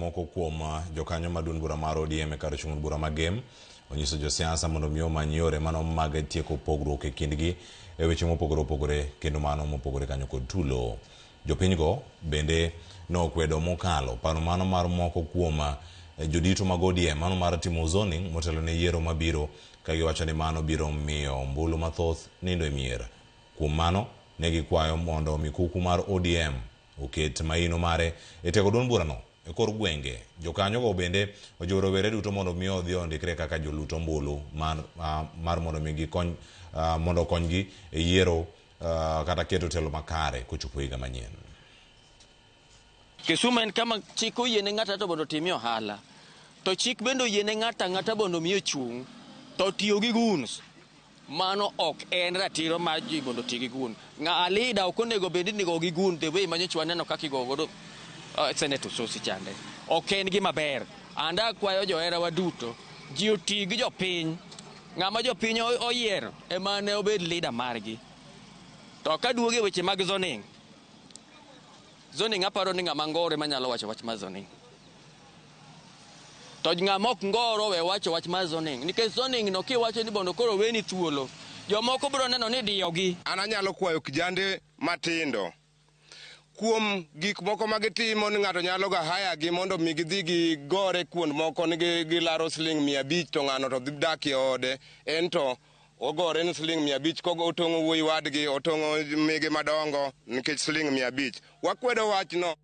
moko kuom jokanyo maduong' bura mar ODM kar chung' bura magem onyiso josiasa mondo miyo many yore mano mag tieko pogruok e kindgi e weche mopogore opogore kendo mano mopogore kanyo kod tulo. Jopinygo bende nokwedo mokalo paro mano mar moko kuom jodito mag ODM mano mar timo zoning motelo ne yiero mabiro, ka giwacho ni mano biro miyo mbulu mathoth nindo e mier. Kuom mano ne gikwayo mondo mikuku mar ODM oket maino mare e tego duond burano e kor gwenge. Jokanyogo bende ojiwo rowere duto mondo miyo odhi ondikre kaka joluto mbulu mar mondo mi mondo konygi e yiero kata keto telo makare kochopo higa manyien. Kisumu en kama chik oyiene ng'ata to mondo timie ohala, to chik bende oyiene ng'ata mondo miyo chung' to tiyo gi guns. Mano ok en ratiro mar ji mondo ti gi gun. Ng'a leader ok onego bed ni go gi gun the way manyochwa neno kaka igogo Senator Sosi chande. Ok en gima ber. Anda kwayo joherawa duto ji oti gi jopiny. Ng'ama jopiny oyiero ema ne obed leader margi. To ka duoge weche mag zoning aparo ni ng'ama ngore manyalo wacho wach mar zoning. To ng'ama ok ngoro we wacho wach mar zoning, nikech zoning no kiwacho ni bondo koro weni thuolo, jomoko biro neno ni diyogi. An anyalo kwayo kijande matindo kuom gik moko magitimo ni ng'ato nyalo ga haya gi mondo mi gidhi gigore kuond moko ni gilaro $500 to ng'ano to dhi dak e ode, ento ogore ni $500 kogo otong'o wuoyi wadgi, otong'o mege madongo nikech $500. Wakwedo wachno.